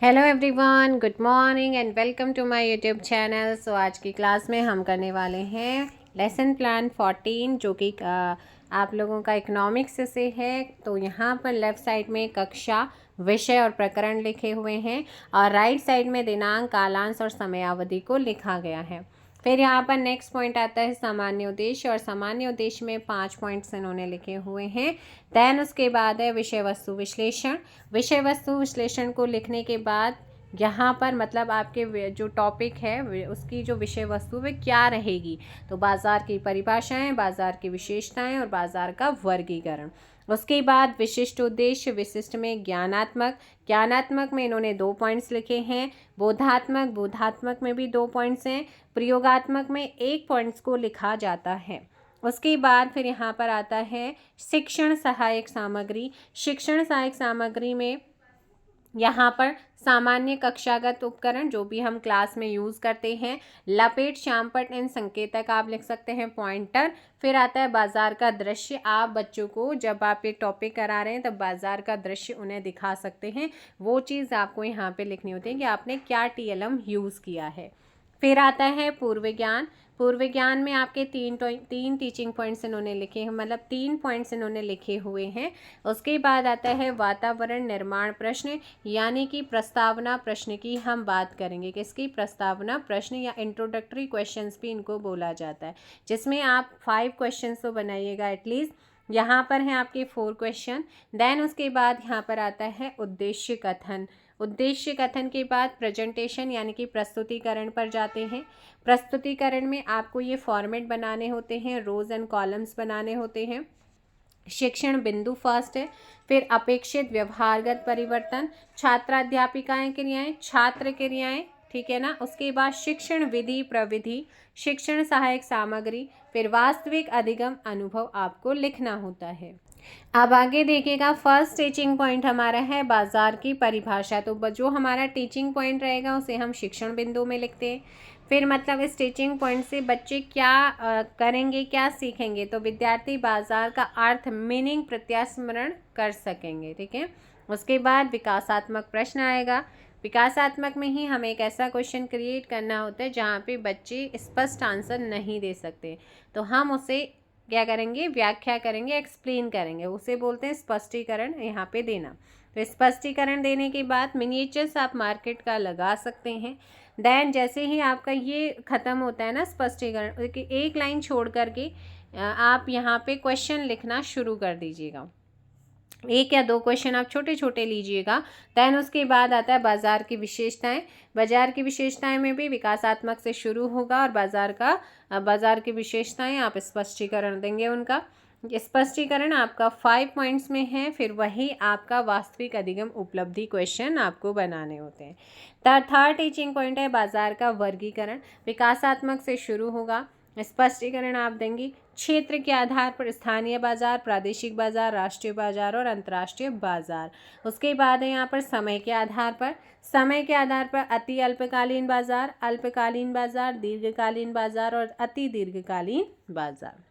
Hello everyone, good morning and welcome to my YouTube channel. So आज की class में हम करने वाले हैं लेसन प्लान 14 जो कि आप लोगों का इकोनॉमिक्स से है। तो यहाँ पर लेफ़्ट साइड में कक्षा, विषय और प्रकरण लिखे हुए हैं और राइट साइड में दिनांक, कालांश और समयावधि को लिखा गया है। फिर यहाँ पर नेक्स्ट पॉइंट आता है सामान्य उद्देश्य, और सामान्य उद्देश्य में 5 पॉइंट्स इन्होंने लिखे हुए हैं। दैन उसके बाद है विषय वस्तु विश्लेषण। विषय वस्तु विश्लेषण को लिखने के बाद यहाँ पर मतलब आपके जो टॉपिक है उसकी जो विषय वस्तु वे क्या रहेगी, तो बाज़ार की परिभाषाएं, बाज़ार की विशेषताएं और बाज़ार का वर्गीकरण। उसके बाद विशिष्ट उद्देश्य, विशिष्ट में ज्ञानात्मक, ज्ञानात्मक में इन्होंने 2 पॉइंट्स लिखे हैं। बोधात्मक, बोधात्मक में भी 2 पॉइंट्स हैं। प्रयोगात्मक में 1 पॉइंट्स को लिखा जाता है। उसके बाद फिर यहाँ पर आता है शिक्षण सहायक सामग्री। शिक्षण सहायक सामग्री में यहाँ पर सामान्य कक्षागत उपकरण जो भी हम क्लास में यूज़ करते हैं, लपेट, श्यामपट्ट, इन संकेतक आप लिख सकते हैं, पॉइंटर। फिर आता है बाजार का दृश्य। आप बच्चों को जब आप ये टॉपिक करा रहे हैं तब बाजार का दृश्य उन्हें दिखा सकते हैं। वो चीज़ आपको यहाँ पे लिखनी होती है कि आपने क्या टीएलएम यूज़ किया है। फिर आता है पूर्व ज्ञान। पूर्व ज्ञान में आपके तीन टीचिंग पॉइंट्स इन्होंने लिखे हैं, मतलब 3 पॉइंट्स इन्होंने लिखे हुए हैं। उसके बाद आता है वातावरण निर्माण प्रश्न, यानी कि प्रस्तावना प्रश्न की हम बात करेंगे। किसकी? प्रस्तावना प्रश्न या इंट्रोडक्टरी क्वेश्चंस भी इनको बोला जाता है, जिसमें आप 5 क्वेश्चंस तो बनाइएगा एटलीस्ट। यहाँ पर हैं आपके 4 क्वेश्चन। देन उसके बाद यहाँ पर आता है उद्देश्य कथन। उद्देश्य कथन के बाद प्रेजेंटेशन यानी कि प्रस्तुतिकरण पर जाते हैं। प्रस्तुतिकरण में आपको ये फॉर्मेट बनाने होते हैं, रोज एंड कॉलम्स बनाने होते हैं। शिक्षण बिंदु फर्स्ट है। फिर अपेक्षित व्यवहारगत परिवर्तन, छात्राध्यापिकाएं क्रियाएं, छात्र क्रियाएं, ठीक है ना। उसके बाद शिक्षण विधि प्रविधि, शिक्षण सहायक सामग्री, फिर वास्तविक अधिगम अनुभव आपको लिखना होता है। अब आगे देखिएगा, फर्स्ट टीचिंग पॉइंट हमारा है बाजार की परिभाषा। तो जो हमारा टीचिंग पॉइंट रहेगा उसे हम शिक्षण बिंदु में लिखते हैं। फिर मतलब इस टीचिंग पॉइंट से बच्चे क्या करेंगे, क्या सीखेंगे, तो विद्यार्थी बाजार का अर्थ, मीनिंग प्रत्यास्मरण कर सकेंगे, ठीक है। उसके बाद विकासात्मक प्रश्न आएगा। विकासात्मक में ही हमें एक ऐसा क्वेश्चन क्रिएट करना होता है जहाँ पे बच्चे स्पष्ट आंसर नहीं दे सकते, तो हम उसे क्या करेंगे, व्याख्या करेंगे, एक्सप्लेन करेंगे, उसे बोलते हैं स्पष्टीकरण यहाँ पे देना। तो स्पष्टीकरण देने के बाद मिनिएचर्स आप मार्केट का लगा सकते हैं। देन जैसे ही आपका ये ख़त्म होता है ना स्पष्टीकरण, एक लाइन छोड़ करके आप यहाँ पे क्वेश्चन लिखना शुरू कर दीजिएगा। 1 या 2 क्वेश्चन आप छोटे छोटे लीजिएगा। दैन उसके बाद आता है बाज़ार की विशेषताएं। बाज़ार की विशेषताएं में भी विकासात्मक से शुरू होगा और बाज़ार की विशेषताएं आप स्पष्टीकरण देंगे उनका। स्पष्टीकरण आपका 5 पॉइंट्स में है। फिर वही आपका वास्तविक अधिगम उपलब्धि क्वेश्चन आपको बनाने होते हैं। थर्ड टीचिंग पॉइंट है बाज़ार का वर्गीकरण। विकासात्मक से शुरू होगा, स्पष्टीकरण आप देंगी। क्षेत्र के आधार पर स्थानीय बाजार, प्रादेशिक बाजार, राष्ट्रीय बाजार और अंतर्राष्ट्रीय बाजार। उसके बाद है यहाँ पर समय के आधार पर। समय के आधार पर अति अल्पकालीन बाजार, दीर्घकालीन बाजार और अति दीर्घकालीन बाजार।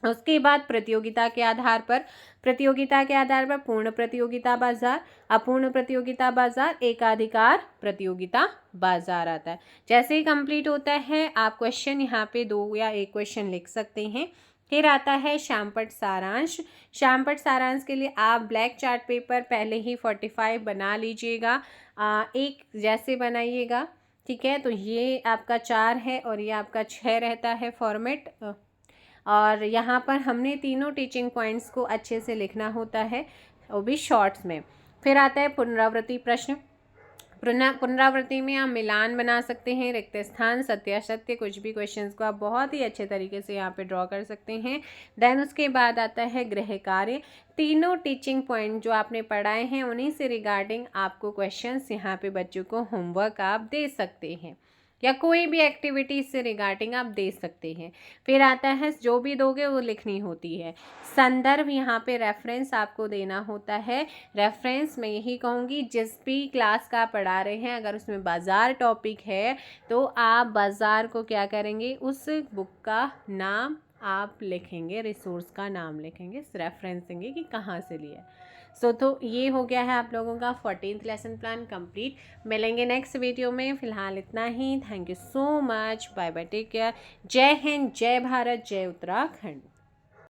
उसके बाद प्रतियोगिता के आधार पर पूर्ण प्रतियोगिता बाजार, अपूर्ण प्रतियोगिता बाजार, एकाधिकार प्रतियोगिता बाजार आता है। जैसे ही कंप्लीट होता है आप क्वेश्चन यहाँ पे 2 या 1 क्वेश्चन लिख सकते हैं। फिर आता है श्यामपट्ट सारांश। श्यामपट्ट सारांश के लिए आप ब्लैक चार्ट पेपर पहले ही 45 बना लीजिएगा, एक जैसे बनाइएगा, ठीक है। तो ये आपका 4 है और ये आपका 6 रहता है फॉर्मेट। और यहाँ पर हमने तीनों टीचिंग पॉइंट्स को अच्छे से लिखना होता है, वो भी शॉर्ट्स में। फिर आता है पुनरावृत्ति प्रश्न। पुनरावृत्ति में आप मिलान बना सकते हैं, रिक्त स्थान, सत्यासत्य, कुछ भी क्वेश्चंस को आप बहुत ही अच्छे तरीके से यहाँ पे ड्रॉ कर सकते हैं। देन उसके बाद आता है गृह कार्य। तीनों टीचिंग पॉइंट जो आपने पढ़ाए हैं उन्हीं से रिगार्डिंग आपको क्वेश्चंस यहाँ पे बच्चों को होमवर्क आप दे सकते हैं, या कोई भी एक्टिविटी से रिगार्डिंग आप दे सकते हैं। फिर आता है जो भी दोगे वो लिखनी होती है। संदर्भ यहाँ पे रेफरेंस आपको देना होता है। रेफरेंस मैं यही कहूँगी, जिस भी क्लास का पढ़ा रहे हैं अगर उसमें बाज़ार टॉपिक है तो आप बाज़ार को क्या करेंगे, उस बुक का नाम आप लिखेंगे, रिसोर्स का नाम लिखेंगे, रेफरेंस देंगे कि कहाँ से लिया। तो ये हो गया है आप लोगों का 14th लेसन प्लान कंप्लीट। मिलेंगे नेक्स्ट वीडियो में, फ़िलहाल इतना ही। Thank you so much, bye bye, take care. जय हिंद, जय भारत, जय उत्तराखंड।